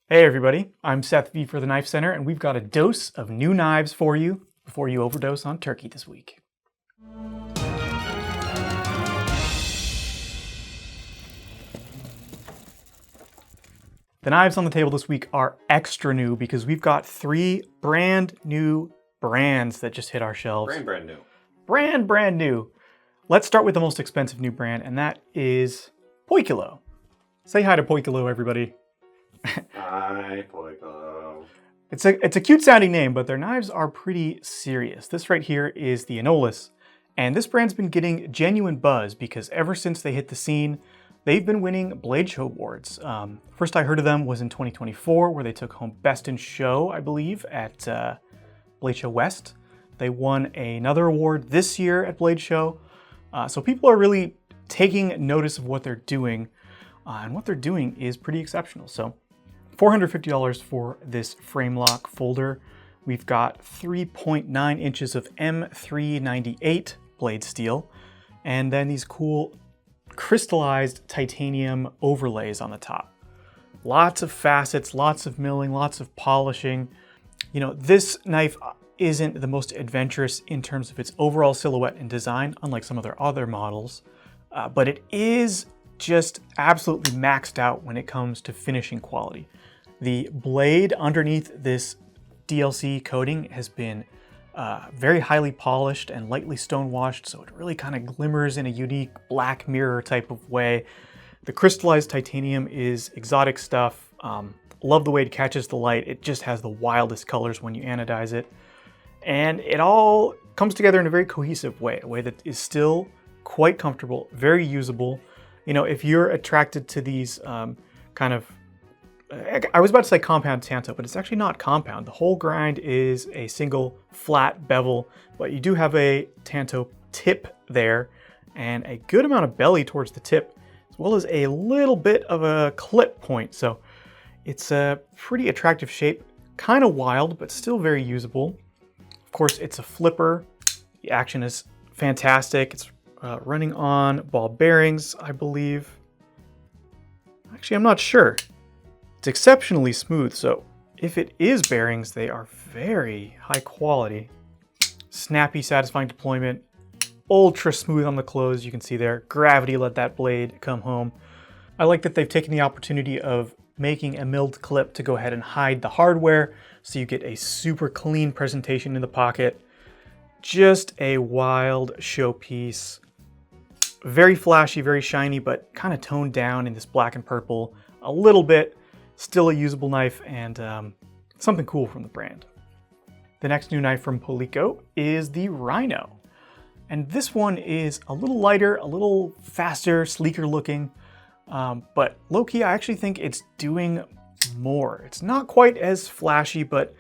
Hey everybody, I'm Seth V for the Knife Center, and we've got a dose of new knives for you before you overdose on turkey this week. The knives on the table this week are extra new because we've got 3 brand new brands that just hit our shelves. Brand new. Brand new. Let's start with the most expensive new brand, and that is Poikilo. Say hi to Poikilo, everybody. Hi, Poikilo. It's a cute sounding name, but their knives are pretty serious. This right here is the Anolis, and this brand's been getting genuine buzz because ever since they hit the scene, they've been winning Blade Show awards. First I heard of them was in 2024, where they took home Best in Show, I believe, at Blade Show West. They won another award this year at Blade Show. So people are really taking notice of what they're doing, and what they're doing is pretty exceptional. So $450 for this frame lock folder. We've got 3.9 inches of M398 blade steel, and then these cool crystallized titanium overlays on the top. Lots of facets, lots of milling, lots of polishing. You know, this knife isn't the most adventurous in terms of its overall silhouette and design, unlike some of their other models, but it is just absolutely maxed out when it comes to finishing quality. The blade underneath this DLC coating has been very highly polished and lightly stone washed, so it really kind of glimmers in a unique black mirror type of way. The crystallized titanium is exotic stuff. Love the way it catches the light. It just has the wildest colors when you anodize it. And it all comes together in a very cohesive way, a way that is still quite comfortable, very usable. You know, if you're attracted to these kind of, I was about to say compound tanto, but it's actually not compound. The whole grind is a single flat bevel, but you do have a tanto tip there and a good amount of belly towards the tip, as well as a little bit of a clip point. So it's a pretty attractive shape, kind of wild, but still very usable. Of course, it's a flipper. The action is fantastic. It's running on ball bearings, I believe. Actually, I'm not sure. It's exceptionally smooth, so if it is bearings, they are very high quality. Snappy, satisfying deployment. Ultra smooth on the close, you can see there. Gravity let that blade come home. I like that they've taken the opportunity of making a milled clip to go ahead and hide the hardware, so you get a super clean presentation in the pocket. Just a wild showpiece. Very flashy, very shiny, but kind of toned down in this black and purple a little bit. Still a usable knife, and something cool from the brand. The next new knife from Poikilo is the Rhino. And this one is a little lighter, a little faster, sleeker looking, but low-key I actually think it's doing more. It's not quite as flashy, but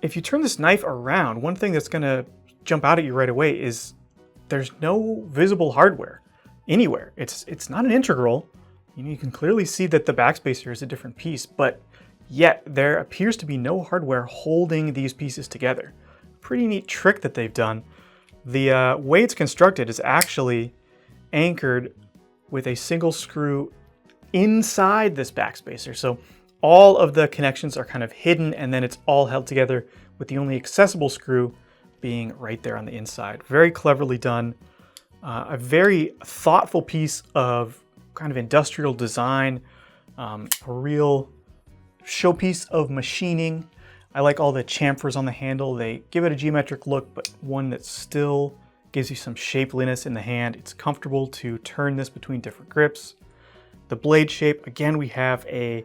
if you turn this knife around, one thing that's gonna jump out at you right away is there's no visible hardware anywhere. It's not an integral. You know, you can clearly see that the backspacer is a different piece, but yet there appears to be no hardware holding these pieces together. Pretty neat trick that they've done. The way it's constructed is actually anchored with a single screw inside this backspacer. So all of the connections are kind of hidden, and then it's all held together with the only accessible screw being right there on the inside. Very cleverly done. A very thoughtful piece of kind of industrial design, a real showpiece of machining. I like all the chamfers on the handle. They give it a geometric look, but one that still gives you some shapeliness in the hand. It's comfortable to turn this between different grips. The blade shape, again, we have a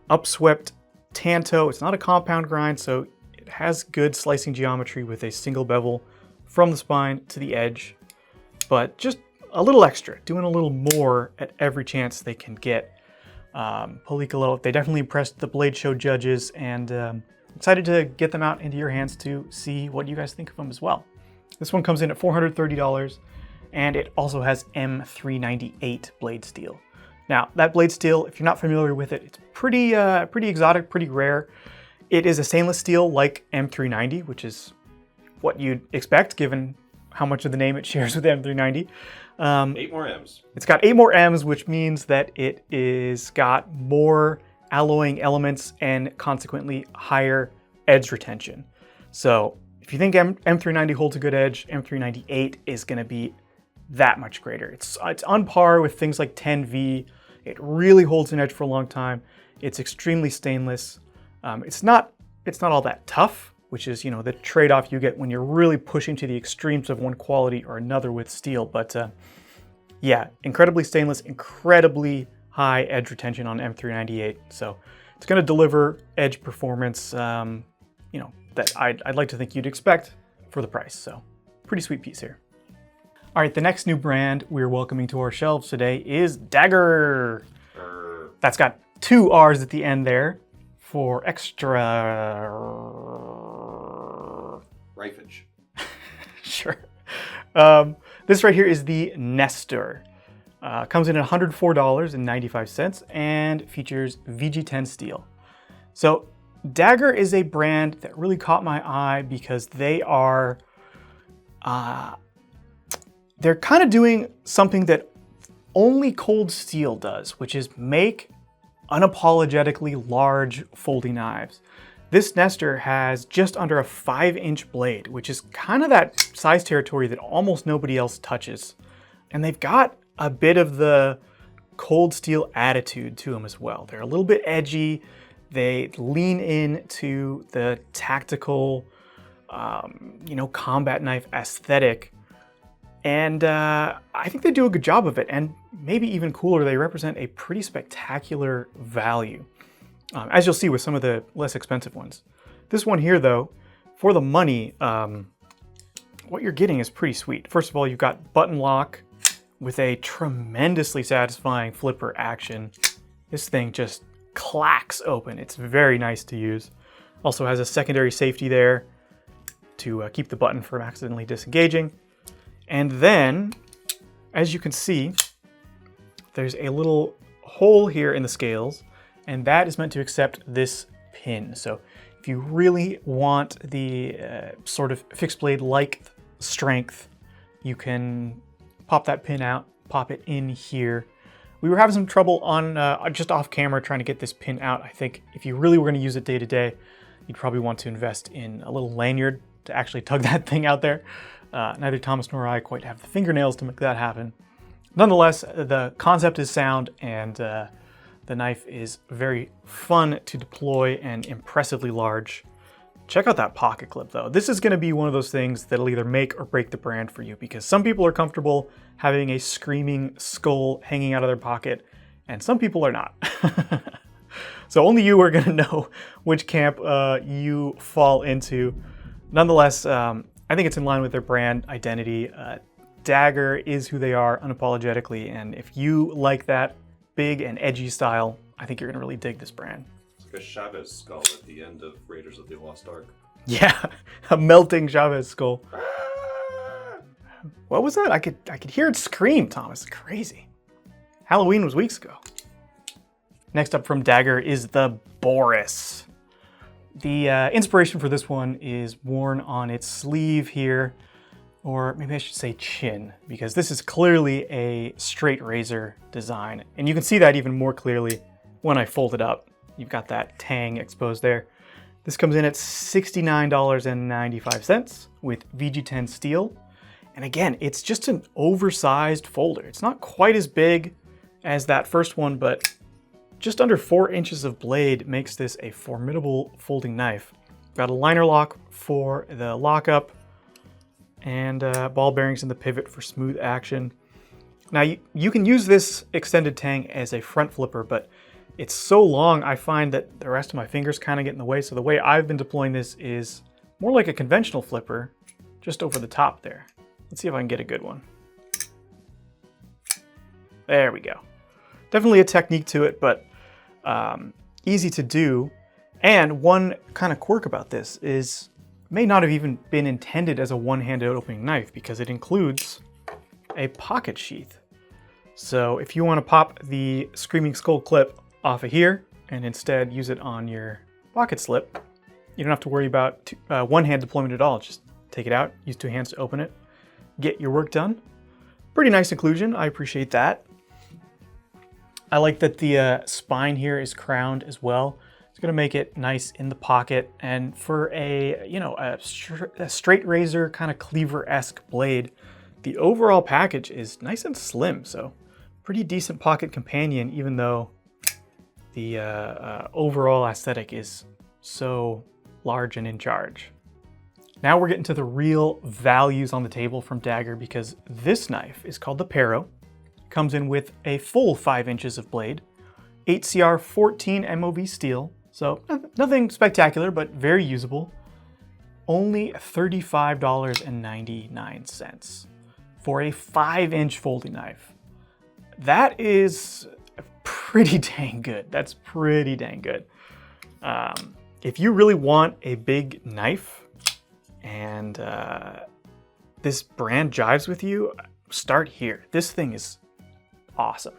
upswept tanto. It's not a compound grind, so it has good slicing geometry with a single bevel from the spine to the edge, but just a little extra, doing a little more at every chance they can get. Poikilo, they definitely impressed the Blade Show judges, and excited to get them out into your hands to see what you guys think of them as well. This one comes in at $430, and it also has M398 blade steel. Now, that blade steel, if you're not familiar with it, it's pretty exotic, pretty rare. It is a stainless steel like M390, which is what you'd expect given how much of the name it shares with M390. 8 more M's. It's got 8 more M's, which means that it is got more alloying elements and consequently higher edge retention. So if you think M390 holds a good edge, M398 is going to be that much greater. It's on par with things like 10V. It really holds an edge for a long time. It's extremely stainless. It's not all that tough, which is, you know, the trade-off you get when you're really pushing to the extremes of one quality or another with steel. But yeah, incredibly stainless, incredibly high edge retention on M398. So it's going to deliver edge performance, you know, that I'd like to think you'd expect for the price. So pretty sweet piece here. All right, the next new brand we're welcoming to our shelves today is Daggerr. That's got 2 R's at the end there for extra... Rifage. Sure. This right here is the Nestor. Comes in at $104.95 and features VG10 steel. So Daggerr is a brand that really caught my eye because they are... they're kind of doing something that only cold steel does, which is make unapologetically large folding knives. This Nestor has just under a 5-inch blade, which is kind of that size territory that almost nobody else touches. And they've got a bit of the cold steel attitude to them as well. They're a little bit edgy. They lean into the tactical, you know, combat knife aesthetic. And I think they do a good job of it, and maybe even cooler, they represent a pretty spectacular value, as you'll see with some of the less expensive ones. This one here, though, for the money, what you're getting is pretty sweet. First of all, you've got button lock with a tremendously satisfying flipper action. This thing just clacks open. It's very nice to use. Also has a secondary safety there to keep the button from accidentally disengaging. And then, as you can see, there's a little hole here in the scales, and that is meant to accept this pin. So if you really want the sort of fixed blade-like strength, you can pop that pin out, pop it in here. We were having some trouble on just off camera trying to get this pin out. I think if you really were going to use it day to day, you'd probably want to invest in a little lanyard to actually tug that thing out there. Neither Thomas nor I quite have the fingernails to make that happen. Nonetheless, the concept is sound, and the knife is very fun to deploy and impressively large. Check out that pocket clip, though. This is going to be one of those things that'll either make or break the brand for you, because some people are comfortable having a screaming skull hanging out of their pocket, and some people are not. So only you are going to know which camp you fall into. Nonetheless, I think it's in line with their brand identity. Daggerr is who they are unapologetically, and if you like that big and edgy style, I think you're gonna really dig this brand. It's like a Chavez skull at the end of Raiders of the Lost Ark. Yeah, a melting Chavez skull. What was that? I could hear it scream, Thomas. Crazy. Halloween was weeks ago. Next up from Daggerr is the Boris. The inspiration for this one is worn on its sleeve here, or maybe I should say chin, because this is clearly a straight razor design. And you can see that even more clearly when I fold it up. You've got that tang exposed there. This comes in at $69.95 with VG10 steel. And again, it's just an oversized folder. It's not quite as big as that first one, but just under 4 inches of blade makes this a formidable folding knife. Got a liner lock for the lockup, and ball bearings in the pivot for smooth action. Now you can use this extended tang as a front flipper, but it's so long I find that the rest of my fingers kind of get in the way. So the way I've been deploying this is more like a conventional flipper, just over the top there. Let's see if I can get a good one. There we go. Definitely a technique to it, but easy to do. And one kind of quirk about this is it may not have even been intended as a one-handed opening knife, because it includes a pocket sheath. So if you want to pop the Screaming Skull clip off of here and instead use it on your pocket slip, you don't have to worry about one-hand deployment at all. Just take it out, use 2 hands to open it, get your work done. Pretty nice inclusion, I appreciate that. I like that the spine here is crowned as well. It's gonna make it nice in the pocket, and for a, you know, a straight razor kind of cleaver-esque blade, the overall package is nice and slim, so pretty decent pocket companion, even though the overall aesthetic is so large and in charge. Now we're getting to the real values on the table from Daggerr, because this knife is called the Pero. Comes in with a full 5 inches of blade, 8CR 14 MOV steel, so nothing spectacular, but very usable. Only $35.99 for a 5-inch folding knife. That is pretty dang good. That's pretty dang good. If you really want a big knife and this brand jives with you, start here. This thing is awesome.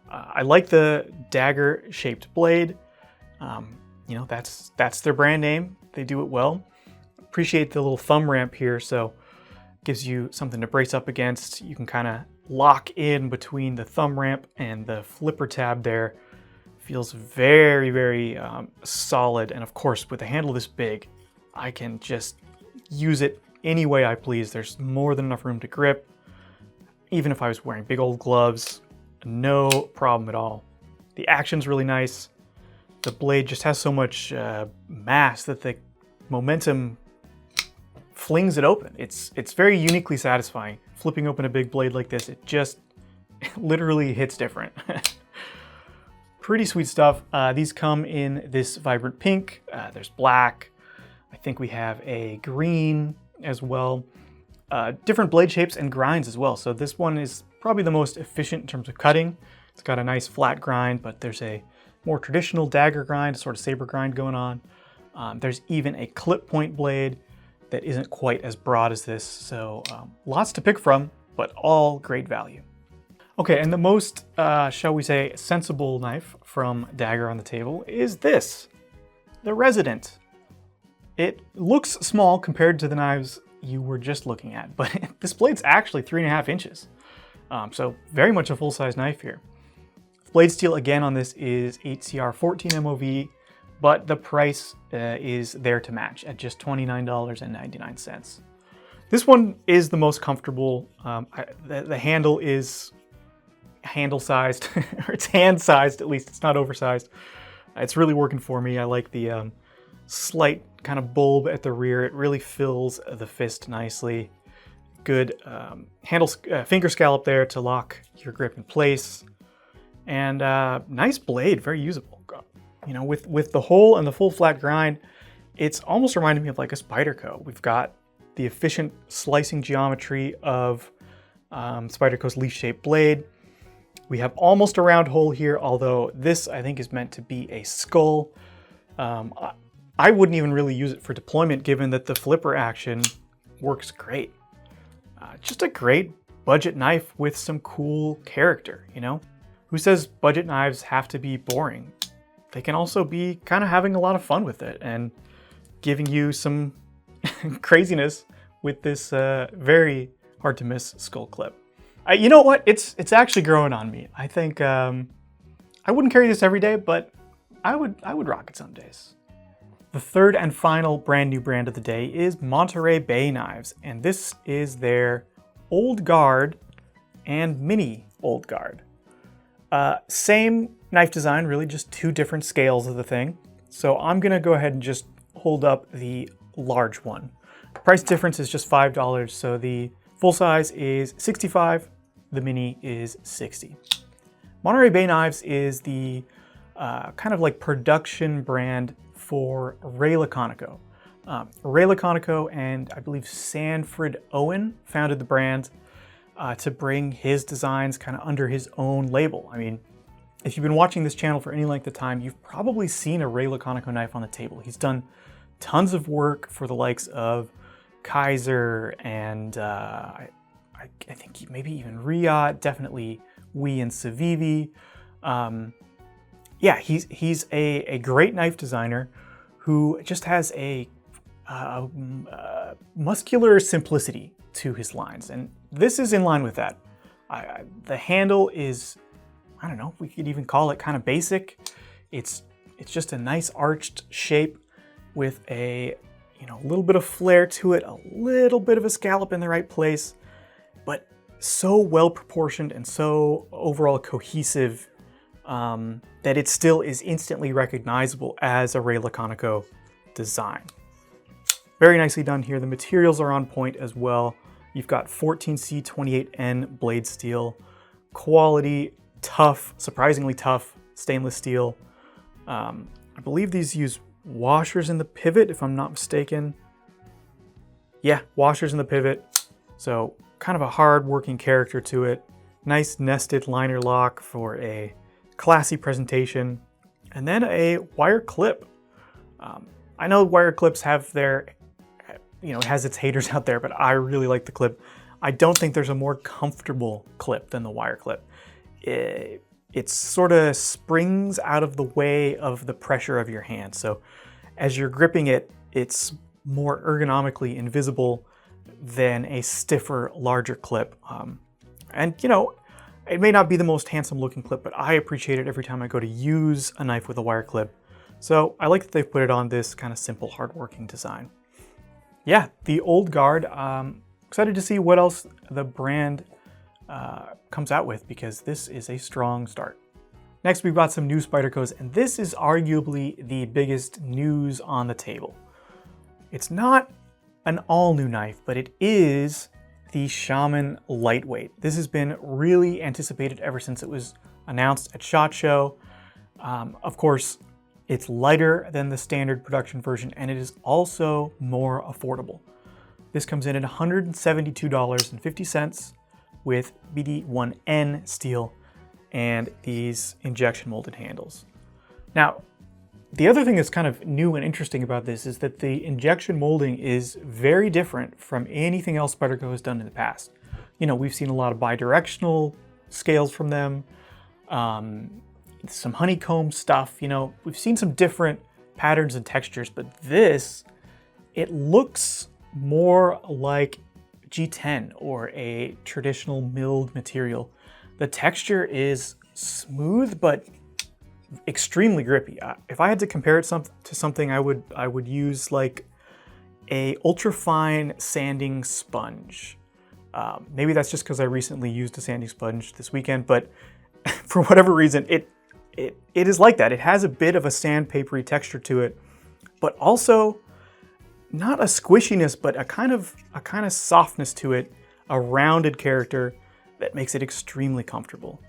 I like the Daggerr shaped blade. You know, that's their brand name. They do it well. Appreciate the little thumb ramp here, so gives you something to brace up against. You can kind of lock in between the thumb ramp and the flipper tab there. Feels very, very solid. And of course, with a handle this big, I can just use it any way I please. There's more than enough room to grip. Even if I was wearing big old gloves, no problem at all. The action's really nice. The blade just has so much mass that the momentum flings it open. It's very uniquely satisfying. Flipping open a big blade like this, it just literally hits different. Pretty sweet stuff. These come in this vibrant pink. There's black. I think we have a green as well. Different blade shapes and grinds as well. So this one is probably the most efficient in terms of cutting. It's got a nice flat grind, but there's a more traditional Daggerr grind, sort of saber grind going on. There's even a clip point blade that isn't quite as broad as this. So lots to pick from, but all great value. Okay, and the most, shall we say, sensible knife from Daggerr on the table is this, the Resident. It looks small compared to the knives you were just looking at, but this blade's actually 3.5 inches. So very much a full-size knife here. Blade steel again on this is 8CR 14 MOV, but the price is there to match at just $29.99. This one is the most comfortable. The handle is handle-sized, or it's hand-sized at least, it's not oversized. It's really working for me. I like the slight kind of bulb at the rear. It really fills the fist nicely. Good finger scallop there to lock your grip in place. And nice blade, very usable. You know, with the hole and the full flat grind, it's almost reminded me of like a Spyderco. We've got the efficient slicing geometry of Spyderco's leaf-shaped blade. We have almost a round hole here, although this I think is meant to be a skull. I wouldn't even really use it for deployment, given that the flipper action works great. Just a great budget knife with some cool character, you know? Who says budget knives have to be boring? They can also be kind of having a lot of fun with it and giving you some craziness with this very hard to miss skull clip. You know what? It's actually growing on me. I think I wouldn't carry this every day, but I would rock it some days. The third and final brand new brand of the day is Monterey Bay Knives, and this is their Old Guard and Mini Old Guard. Same knife design, really just two different scales of the thing. So I'm gonna go ahead and just hold up the large one. Price difference is just $5, so the full size is $65, the mini is $60. Monterey Bay Knives is the kind of like production brand for Ray Laconico. Ray Laconico and I believe Sanford Owen founded the brand to bring his designs kind of under his own label. I mean, if you've been watching this channel for any length of time, you've probably seen a Ray Laconico knife on the table. He's done tons of work for the likes of Kaiser and I think maybe even Riot, definitely Wee and Civivi. Yeah, he's a great knife designer who just has a muscular simplicity to his lines, and this is in line with that. The handle is I don't know, we could even call it kind of basic. It's just a nice arched shape with a, you know, a little bit of flair to it, a little bit of a scallop in the right place, but so well proportioned and so overall cohesive that it still is instantly recognizable as a Ray Laconico design. Very nicely done here. The materials are on point as well. You've got 14C28N blade steel, quality, tough, surprisingly tough stainless steel. I believe these use washers in the pivot, if I'm not mistaken. Yeah, washers in the pivot. So kind of a hard working character to it. Nice nested liner lock for a classy presentation. And then a wire clip. I know wire clips have their, you know, it has its haters out there, but I really like the clip. I don't think there's a more comfortable clip than the wire clip. It sort of springs out of the way of the pressure of your hand. So as you're gripping it, it's more ergonomically invisible than a stiffer, larger clip. And you know, it may not be the most handsome looking clip, but I appreciate it every time I go to use a knife with a wire clip. So I like that they've put it on this kind of simple, hardworking design. Yeah, the Old Guard. Excited to see what else the brand comes out with, because this is a strong start. Next, we've got some new Spydercos, and this is arguably the biggest news on the table. It's not an all-new knife, but it is the Shaman Lightweight. This has been really anticipated ever since it was announced at SHOT Show. Of course, it's lighter than the standard production version, and it is also more affordable. This comes in at $172.50 with BD1N steel and these injection molded handles. Now, the other thing that's kind of new and interesting about this is that the injection molding is very different from anything else Spyderco has done in the past. You know, we've seen a lot of bidirectional scales from them, some honeycomb stuff, you know, we've seen some different patterns and textures, but this, it looks more like G10 or a traditional milled material. The texture is smooth, but extremely grippy. If I had to compare it to something, I would use like a ultra-fine sanding sponge. Maybe that's just because I recently used a sanding sponge this weekend, but for whatever reason, it is like that. It has a bit of a sandpapery texture to it, but also not a squishiness, but a kind of softness to it, a rounded character that makes it extremely comfortable.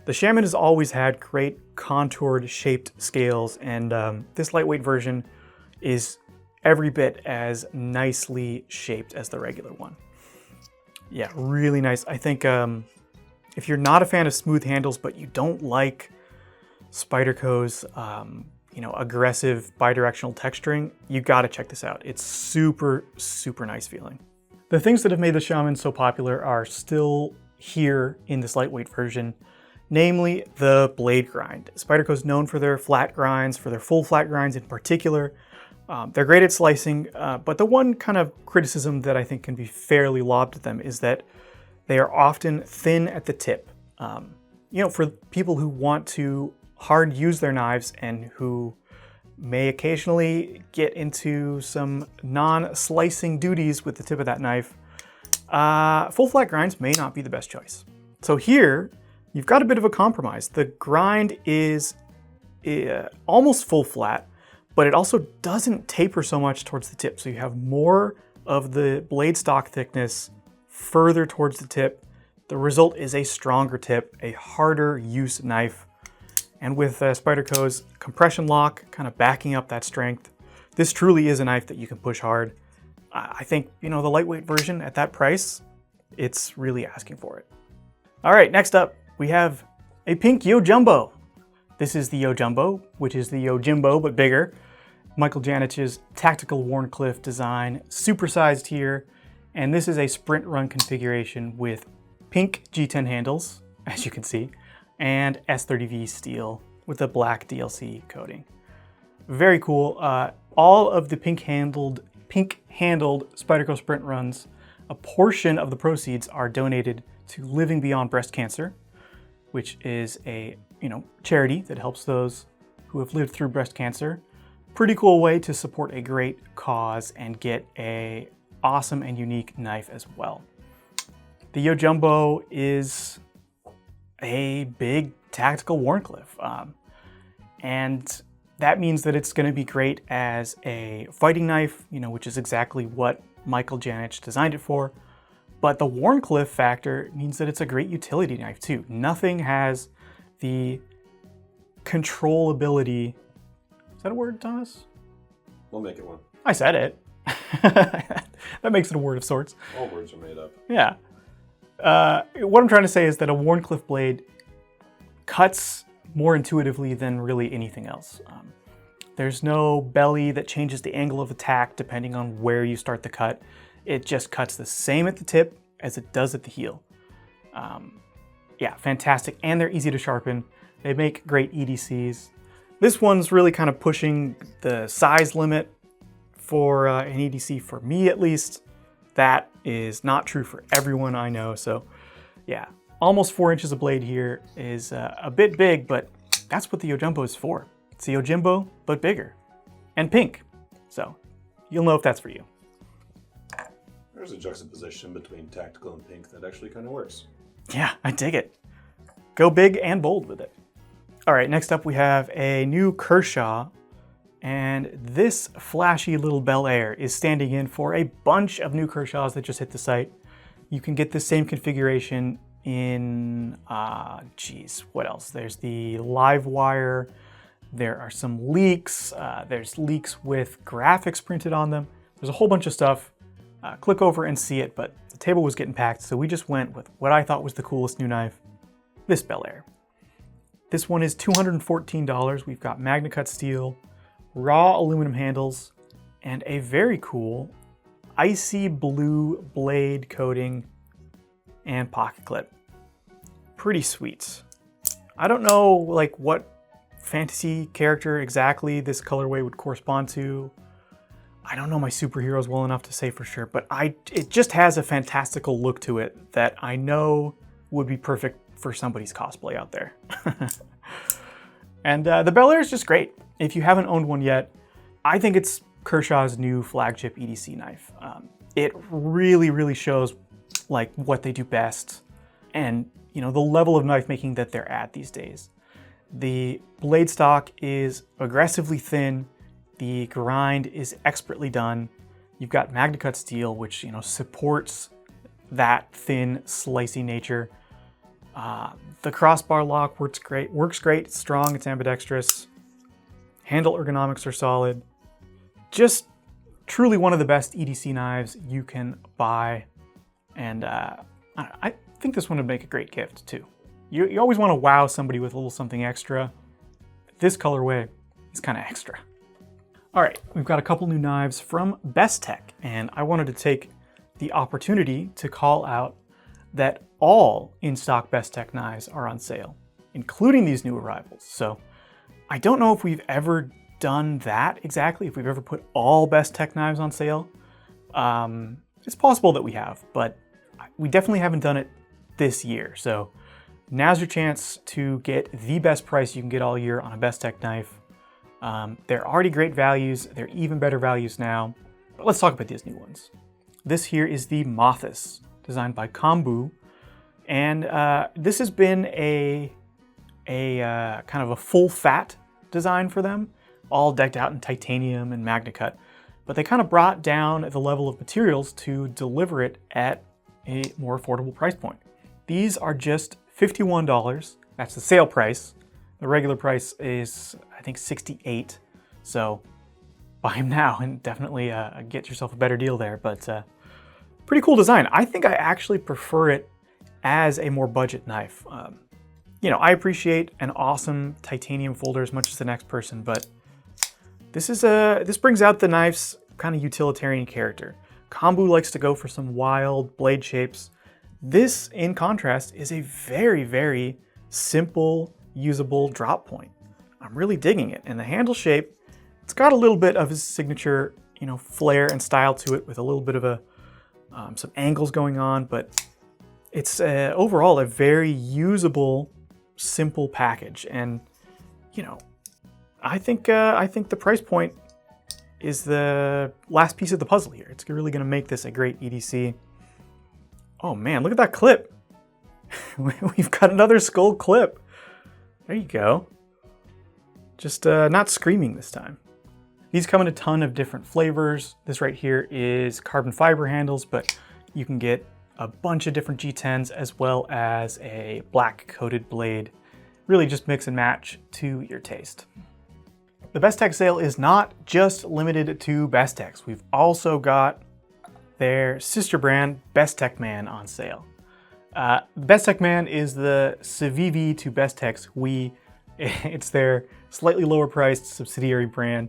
The Shaman has always had great contoured shaped scales, and this lightweight version is every bit as nicely shaped as the regular one. Yeah, really nice. I think if you're not a fan of smooth handles, but you don't like Spyderco's you know, aggressive bidirectional texturing, you gotta check this out. It's super, super nice feeling. The things that have made the Shaman so popular are still here in this lightweight version, namely the blade grind. Spyderco is known for their flat grinds, for their full flat grinds in particular. They're great at slicing, but the one kind of criticism that I think can be fairly lobbed at them is that they are often thin at the tip. You know, for people who want to hard use their knives and who may occasionally get into some non-slicing duties with the tip of that knife, full flat grinds may not be the best choice. So here, you've got a bit of a compromise. The grind is almost full flat, but it also doesn't taper so much towards the tip. So you have more of the blade stock thickness further towards the tip. The result is a stronger tip, a harder use knife. And with Spyderco's compression lock kind of backing up that strength, this truly is a knife that you can push hard. I think, you know, the lightweight version at that price, it's really asking for it. All right, next up, we have a pink YoJumbo. This is the YoJumbo, which is the YoJimbo, but bigger. Michael Janich's tactical Warncliffe design, supersized here. And this is a sprint run configuration with pink G10 handles, as you can see, and S30V steel with a black DLC coating. Very cool. All of the pink-handled Spyderco sprint runs, a portion of the proceeds are donated to Living Beyond Breast Cancer. which is a charity that helps those who have lived through breast cancer. Pretty cool way to support a great cause and get a awesome and unique knife as well. The YoJumbo is a big tactical Wharncliffe, and that means that it's going to be great as a fighting knife, which is exactly what Michael Janich designed it for. But the Wharncliffe factor means that it's a great utility knife too. Nothing has the controllability. Is that a word, Thomas? We'll make it one. I said it. That makes it a word of sorts. All words are made up. Yeah. What I'm trying to say is that a Wharncliffe blade cuts more intuitively than really anything else. There's no belly that changes the angle of attack depending on where you start the cut. It just cuts the same at the tip as it does at the heel. Yeah, fantastic. And they're easy to sharpen. They make great EDCs. This one's really kind of pushing the size limit for an EDC, for me at least. That is not true for everyone I know. So yeah, almost 4 inches of blade here is a bit big, but that's what the YoJumbo is for. It's the YoJumbo, but bigger and pink. So you'll know if that's for you. There's a juxtaposition between tactical and pink that actually kind of works. Yeah, I dig it. Go big and bold with it. All right, next up we have a new Kershaw, and this flashy little Bel Air is standing in for a bunch of new Kershaws that just hit the site. You can get the same configuration in, what else? There's the live wire. There are some leaks. There's leaks with graphics printed on them. There's a whole bunch of stuff. Click over and see it, but the table was getting packed, so we just went with what I thought was the coolest new knife, this Bel Air. This one is $214. We've got Magna Cut steel, raw aluminum handles, and a very cool icy blue blade coating and pocket clip. Pretty sweet. I don't know what fantasy character exactly this colorway would correspond to. I don't know my superheroes well enough to say for sure, but it just has a fantastical look to it that I know would be perfect for somebody's cosplay out there. And the Bel Air is just great. If you haven't owned one yet, I think it's Kershaw's new flagship EDC knife. It really, really shows what they do best and the level of knife making that they're at these days. The blade stock is aggressively thin. The grind is expertly done. You've got Magna Cut steel, which supports that thin, slicey nature. The crossbar lock works great. It's strong. It's ambidextrous. Handle ergonomics are solid. Just truly one of the best EDC knives you can buy, and I think this one would make a great gift too. You always want to wow somebody with a little something extra. This colorway is kind of extra. All right, we've got a couple new knives from Bestech, and I wanted to take the opportunity to call out that all in-stock Bestech knives are on sale, including these new arrivals. So I don't know if we've ever done that exactly, if we've ever put all Bestech knives on sale. It's possible that we have, but we definitely haven't done it this year. So now's your chance to get the best price you can get all year on a Bestech knife. They're already great values. They're even better values now. But let's talk about these new ones. This here is the Mothus, designed by Kombu. And this has been a kind of a full fat design for them, all decked out in titanium and Magna Cut. But they kind of brought down the level of materials to deliver it at a more affordable price point. These are just $51. That's the sale price. The regular price is, I think, $68. So buy them now and definitely get yourself a better deal there. But pretty cool design. I think I actually prefer it as a more budget knife. I appreciate an awesome titanium folder as much as the next person, but this brings out the knife's kind of utilitarian character. Kombu likes to go for some wild blade shapes. This, in contrast, is a very, very simple, usable drop point. I'm really digging it. And the handle shape, it's got a little bit of his signature, flair and style to it with a little bit of some angles going on, but it's overall a very usable simple package. And, you know, I think the price point is the last piece of the puzzle here. It's really gonna make this a great EDC. Oh man, look at that clip. We've got another skull clip. There you go. Just not screaming this time. These come in a ton of different flavors. This right here is carbon fiber handles, but you can get a bunch of different G10s as well as a black coated blade. Really just mix and match to your taste. The Bestech sale is not just limited to Bestechs. We've also got their sister brand, Bestechman, on sale. Bestechman is the Civivi to Bestech's Wii. It's their slightly lower priced subsidiary brand.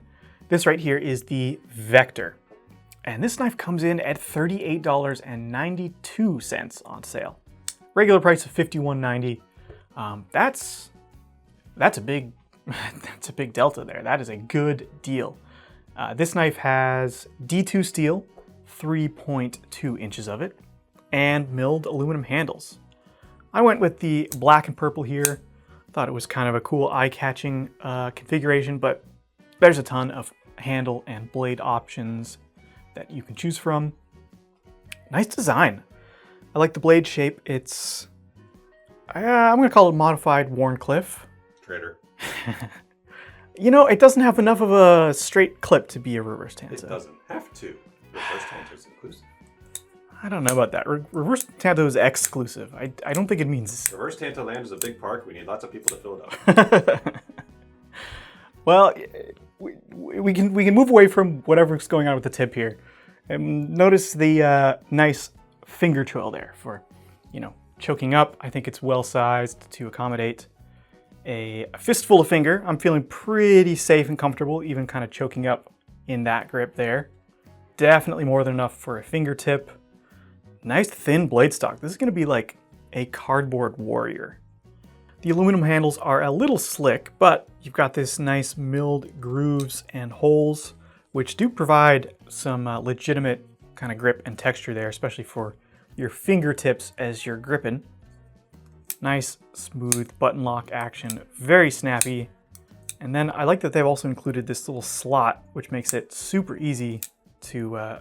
This right here is the Vector. And this knife comes in at $38.92 on sale. Regular price of $51.90. That's a big that's a big delta there. That is a good deal. This knife has D2 steel, 3.2 inches of it, and milled aluminum handles. I went with the black and purple here. Thought it was kind of a cool eye-catching configuration, but there's a ton of handle and blade options that you can choose from. Nice design. I like the blade shape. It's, I'm gonna call it modified Wharncliffe. Traitor. You know, it doesn't have enough of a straight clip to be a reverse tanto. It doesn't have to. Reverse tanto is inclusive. I don't know about that. Reverse tanto is exclusive. I don't think it means... Reverse tanto land is a big park. We need lots of people to fill it up. Well, we can move away from whatever's going on with the tip here. And notice the nice finger twirl there for, you know, choking up. I think it's well sized to accommodate a fistful of finger. I'm feeling pretty safe and comfortable, even kind of choking up in that grip there. Definitely more than enough for a fingertip. Nice thin blade stock. This is going to be like a cardboard warrior. The aluminum handles are a little slick, but you've got this nice milled grooves and holes, which do provide some legitimate kind of grip and texture there, especially for your fingertips as you're gripping. Nice smooth button lock action, very snappy. And then I like that they've also included this little slot, which makes it super easy to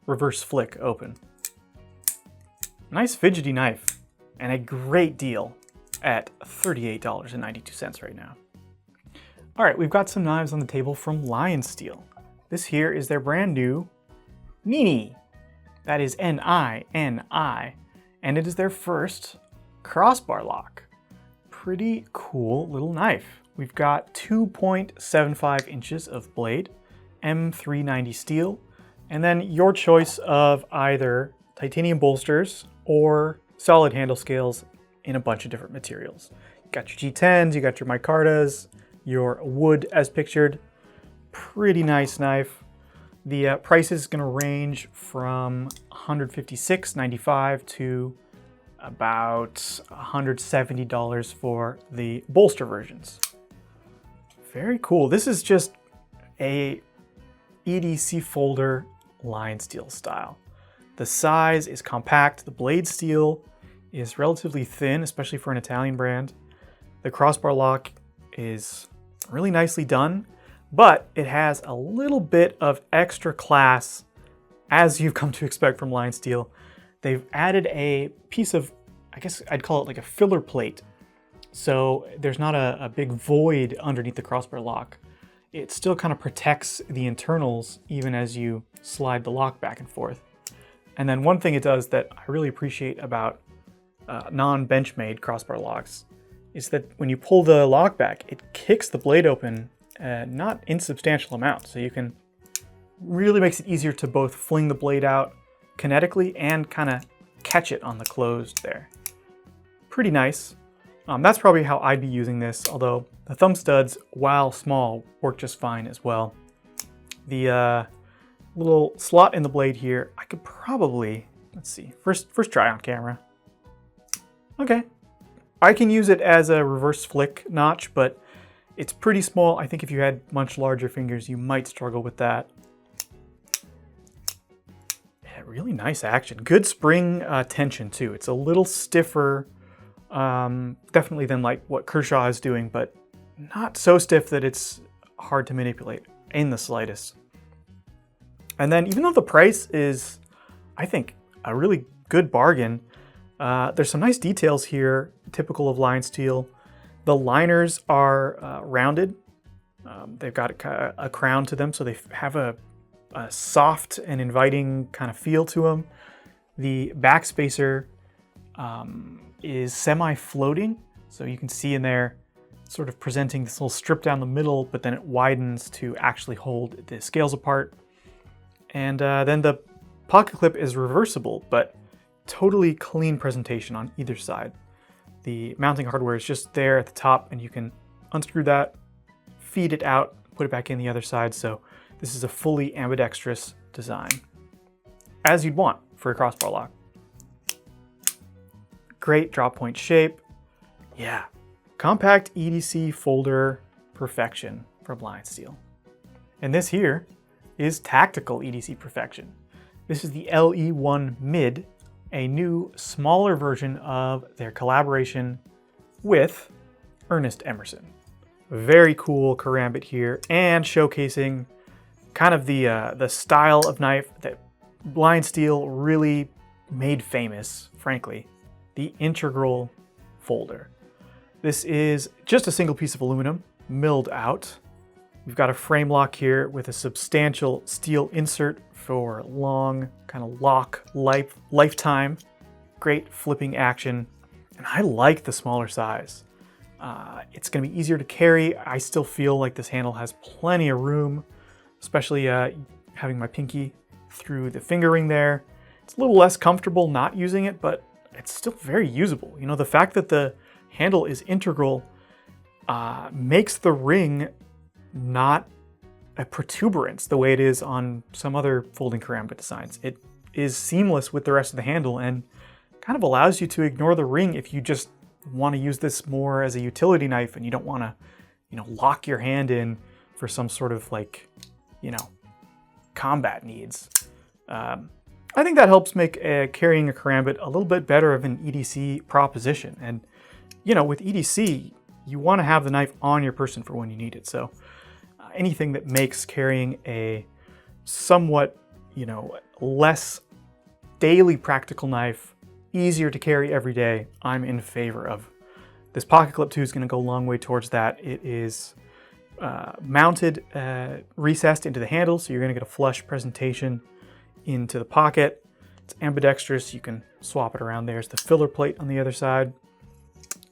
reverse flick open. Nice fidgety knife, and a great deal at $38.92 right now. All right, we've got some knives on the table from LionSteel. This here is their brand new NiNi. That is N-I-N-I, and it is their first crossbar lock. Pretty cool little knife. We've got 2.75 inches of blade, M390 steel, and then your choice of either titanium bolsters or solid handle scales in a bunch of different materials. You got your G10s, you got your micartas, your wood as pictured. Pretty nice knife. The price is going to range from $156.95 to about $170 for the bolster versions. Very cool. This is just a EDC folder LionSteel style. The size is compact, the blade steel is relatively thin, especially for an Italian brand. The crossbar lock is really nicely done, but it has a little bit of extra class, as you've come to expect from LionSteel. They've added a piece of, I guess I'd call it like a filler plate. So there's not a big void underneath the crossbar lock. It still kind of protects the internals even as you slide the lock back and forth. And then one thing it does that I really appreciate about non-bench-made crossbar locks is that when you pull the lock back, it kicks the blade open not insubstantial amount. So you can, really makes it easier to both fling the blade out kinetically and kind of catch it on the closed there. Pretty nice. That's probably how I'd be using this, although the thumb studs, while small, work just fine as well. The little slot in the blade here, I could probably, let's see, first try on camera. Okay, I can use it as a reverse flick notch, but it's pretty small. I think if you had much larger fingers, you might struggle with that. Yeah, really nice action. Good spring tension too. It's a little stiffer definitely than like what Kershaw is doing, but not so stiff that it's hard to manipulate in the slightest. And then even though the price is, I think, a really good bargain, there's some nice details here, typical of LionSteel. The liners are rounded. They've got a crown to them, so they have a soft and inviting kind of feel to them. The back spacer is semi-floating, so you can see in there sort of presenting this little strip down the middle, but then it widens to actually hold the scales apart. And then the pocket clip is reversible, but totally clean presentation on either side. The mounting hardware is just there at the top, and you can unscrew that, feed it out, put it back in the other side. So this is a fully ambidextrous design, as you'd want for a crossbar lock. Great drop point shape. Yeah, compact EDC folder perfection from LionSteel. And this here is tactical EDC perfection. This is the L.E.One Mid, a new, smaller version of their collaboration with Ernest Emerson. Very cool karambit here, and showcasing kind of the style of knife that LionSteel really made famous, frankly, the integral folder. This is just a single piece of aluminum, milled out. We've got a frame lock here with a substantial steel insert for long kind of lock lifetime. Great flipping action, and I like the smaller size. It's going to be easier to carry. I still feel like this handle has plenty of room, especially having my pinky through the finger ring there. It's a little less comfortable not using it, but it's still very usable. You know, the fact that the handle is integral makes the ring not a protuberance the way it is on some other folding karambit designs. It is seamless with the rest of the handle and kind of allows you to ignore the ring if you just want to use this more as a utility knife and you don't want to, you know, lock your hand in for some sort of like, you know, combat needs. I think that helps make carrying a karambit a little bit better of an EDC proposition. And, you know, with EDC, you want to have the knife on your person for when you need it. So anything that makes carrying a somewhat, you know, less daily practical knife easier to carry every day, I'm in favor of. This pocket clip too is going to go a long way towards that. It is mounted, recessed into the handle, so you're going to get a flush presentation into the pocket. It's ambidextrous. You can swap it around. There's the filler plate on the other side.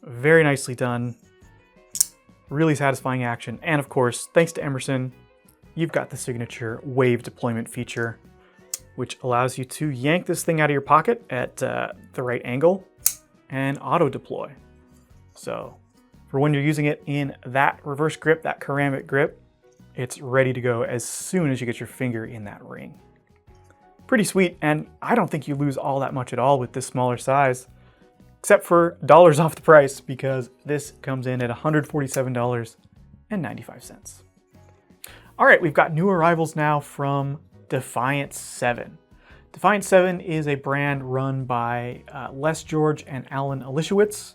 Very nicely done. Really satisfying action. And of course, thanks to Emerson, you've got the signature wave deployment feature, which allows you to yank this thing out of your pocket at the right angle and auto deploy. So for when you're using it in that reverse grip, that karambit grip, it's ready to go as soon as you get your finger in that ring. Pretty sweet, and I don't think you lose all that much at all with this smaller size, except for dollars off the price, because this comes in at $147.95. All right, we've got new arrivals now from Defiant 7. Defiant 7 is a brand run by Les George and Alan Elishewitz.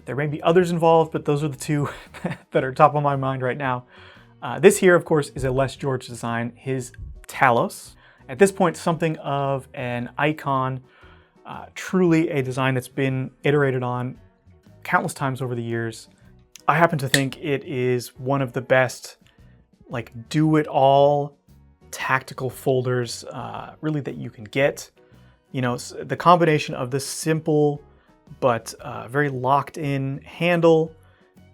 There may be others involved, but those are the two that are top of my mind right now. This here, of course, is a Les George design, his Talos. At this point, something of an icon, truly a design that's been iterated on countless times over the years. I happen to think it is one of the best, like, do-it-all tactical folders, really, that you can get. You know, the combination of the simple but very locked-in handle,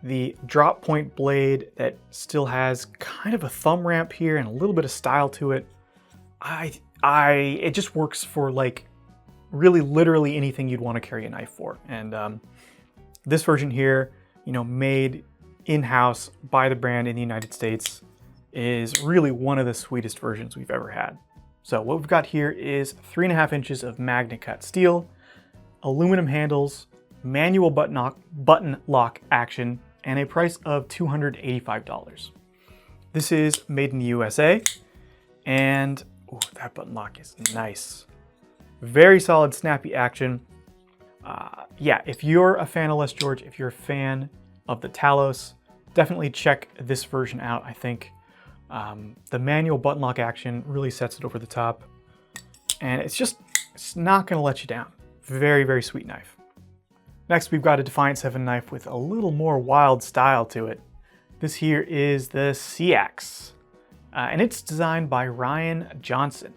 the drop point blade that still has kind of a thumb ramp here and a little bit of style to it. It just works for, like, really literally anything you'd want to carry a knife for. And this version here, you know, made in-house by the brand in the United States, is really one of the sweetest versions we've ever had. So what we've got here is 3.5 inches of magnet cut steel, aluminum handles, manual button lock action, and a price of $285. This is made in the USA, and ooh, that button lock is nice. Very solid, snappy action. Yeah, if you're a fan of Les George, if you're a fan of the Talos, definitely check this version out. I think the manual button lock action really sets it over the top, and it's not going to let you down. Very, very sweet knife. Next, we've got a Defiant 7 knife with a little more wild style to it. This here is the Seax, and it's designed by Ryan Johnson.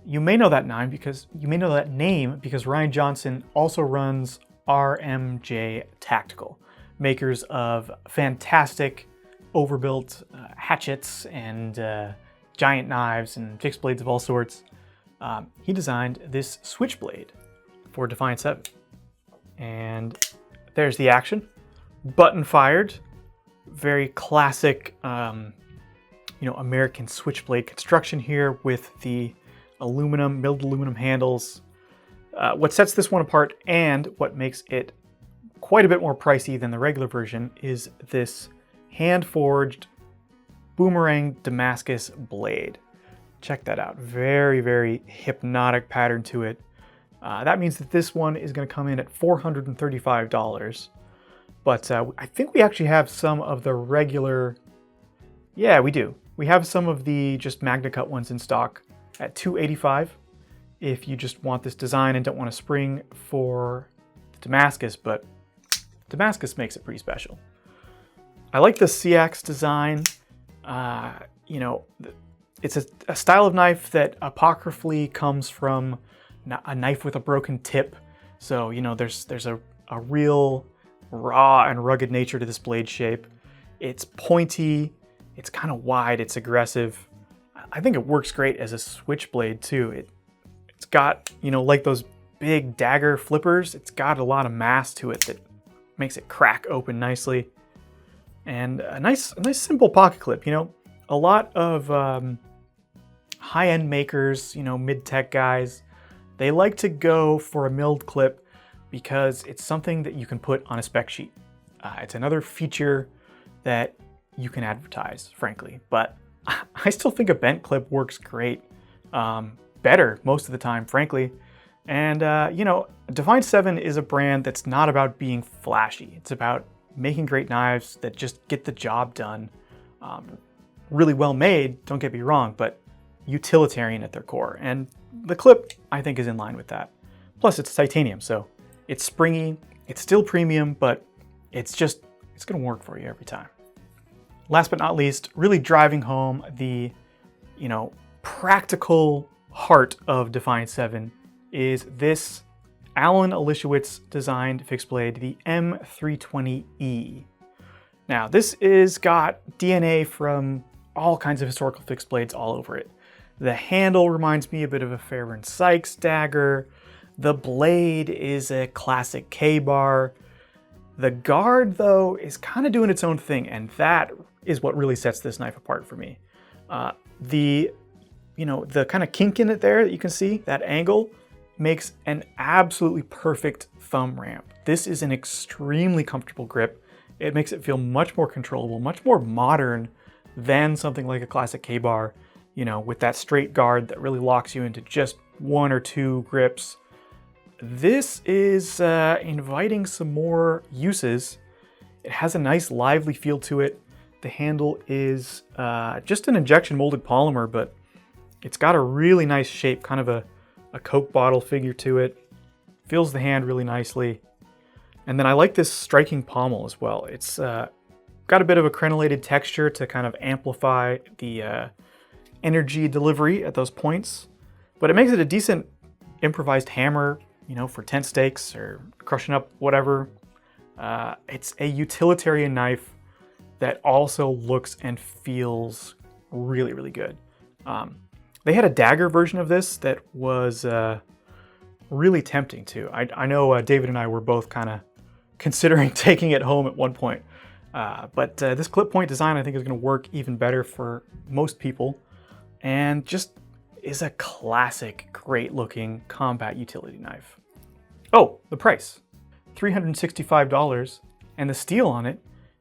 You may know that name because Ryan Johnson also runs RMJ Tactical, makers of fantastic overbuilt hatchets and giant knives and fixed blades of all sorts. He designed this switchblade for Defiant 7. And there's the action. Button fired. Very classic, American switchblade construction here with the milled aluminum handles. What sets this one apart and what makes it quite a bit more pricey than the regular version is this hand-forged boomerang Damascus blade. Check that out. Very, very hypnotic pattern to it. That means that this one is going to come in at $435. But I think we actually have some of the regular... Yeah, we do. We have some of the just Magna Cut ones in stock at $285 if you just want this design and don't want to spring for Damascus, but Damascus makes it pretty special. I like the Seax design. It's a style of knife that apocryphally comes from a knife with a broken tip. So, there's a real raw and rugged nature to this blade shape. It's pointy, it's kind of wide, it's aggressive. I think it works great as a switchblade too. It's got, like those big dagger flippers, it's got a lot of mass to it that makes it crack open nicely. And a nice simple pocket clip, A lot of high-end makers, mid-tech guys, they like to go for a milled clip because it's something that you can put on a spec sheet. It's another feature that you can advertise, frankly. But I still think a bent clip works great. Better most of the time, frankly. And, Defiant 7 is a brand that's not about being flashy. It's about making great knives that just get the job done. Really well made, don't get me wrong, but utilitarian at their core. And the clip, I think, is in line with that. Plus, it's titanium, so it's springy, it's still premium, but it's gonna work for you every time. Last but not least, really driving home the, practical heart of Defiant 7 is this Alan Olishewicz designed fixed blade, the M320E. Now, this is got DNA from all kinds of historical fixed blades all over it. The handle reminds me a bit of a Fairbairn Sykes dagger. The blade is a classic K-bar. The guard, though, is kind of doing its own thing, and that is what really sets this knife apart for me. The kind of kink in it there that you can see, that angle, makes an absolutely perfect thumb ramp. This is an extremely comfortable grip. It makes it feel much more controllable, much more modern than something like a classic K-bar, with that straight guard that really locks you into just one or two grips. This is inviting some more uses. It has a nice lively feel to it. The handle is just an injection molded polymer, but it's got a really nice shape, kind of a Coke bottle figure to it. Feels the hand really nicely. And then I like this striking pommel as well. It's got a bit of a crenellated texture to kind of amplify the energy delivery at those points, but it makes it a decent improvised hammer, for tent stakes or crushing up whatever. It's a utilitarian knife that also looks and feels really, really good. They had a dagger version of this that was really tempting too. I know David and I were both kind of considering taking it home at one point. But this clip point design I think is going to work even better for most people, and just is a classic, great looking combat utility knife. Oh, the price, $365, and the steel on it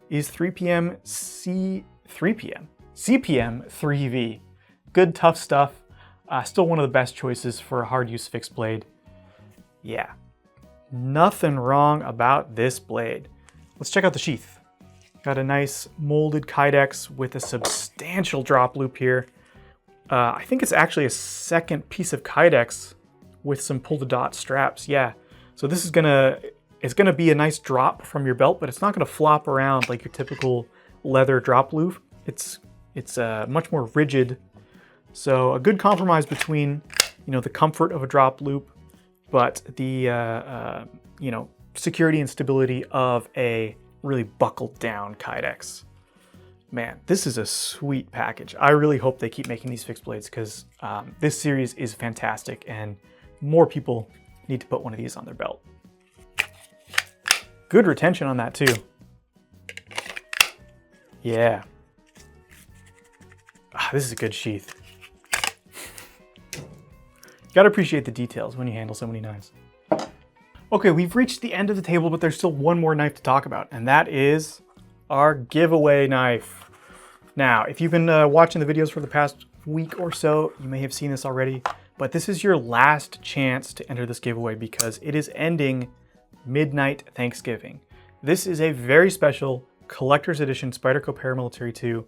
is 3PM CPM 3V. Good, tough stuff. Still one of the best choices for a hard use fixed blade. Yeah. Nothing wrong about this blade. Let's check out the sheath. Got a nice molded kydex with a substantial drop loop here. I think it's actually a second piece of kydex with some pull-to-dot straps. Yeah, so this is it's gonna be a nice drop from your belt, but it's not gonna flop around like your typical leather drop loop. It's much more rigid. So a good compromise between, you know, the comfort of a drop loop, but the you know, security and stability of a really buckled down kydex. Man, this is a sweet package. I really hope they keep making these fixed blades because this series is fantastic and more people need to put one of these on their belt. Good retention on that too. Yeah. This is a good sheath. You gotta appreciate the details when you handle so many knives. Okay, we've reached the end of the table, but there's still one more knife to talk about, and that is our giveaway knife. Now, if you've been watching the videos for the past week or so, you may have seen this already, but this is your last chance to enter this giveaway because it is ending midnight Thanksgiving. This is a very special collector's edition Spyderco Paramilitary 2.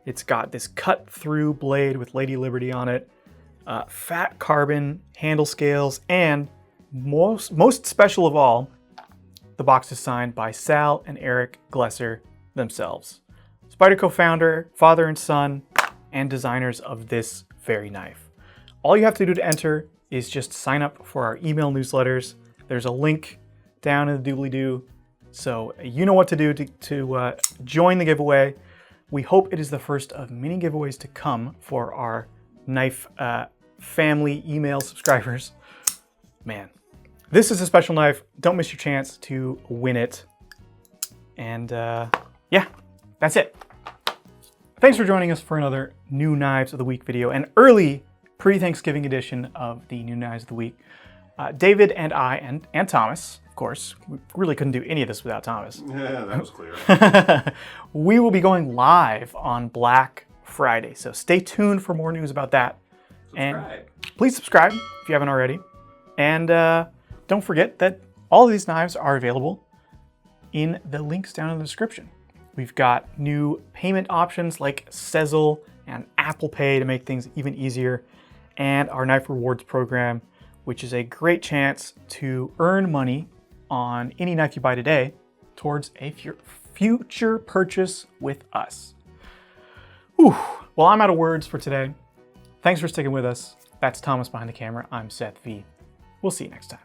It's got this cut-through blade with Lady Liberty on it, fat carbon handle scales, and most special of all, the box is signed by Sal and Eric Glesser themselves. Spyderco founder, father and son, and designers of this very knife. All you have to do to enter is just sign up for our email newsletters. There's a link down in the doobly-doo, so you know what to do to join the giveaway. We hope it is the first of many giveaways to come for our knife family email subscribers. Man, this is a special knife. Don't miss your chance to win it. And yeah, that's it. Thanks for joining us for another New Knives of the Week video, an early pre-Thanksgiving edition of the New Knives of the Week. David and I, and Thomas, of course, we really couldn't do any of this without Thomas. Yeah, that was clear. We will be going live on Black Friday, so stay tuned for more news about that. Subscribe. And please subscribe if you haven't already. And don't forget that all of these knives are available in the links down in the description. We've got new payment options like Sezzle and Apple Pay to make things even easier, and our Knife Rewards program, which is a great chance to earn money on any knife you buy today towards a future purchase with us. Whew. Well, I'm out of words for today. Thanks for sticking with us. That's Thomas behind the camera. I'm Seth V. We'll see you next time.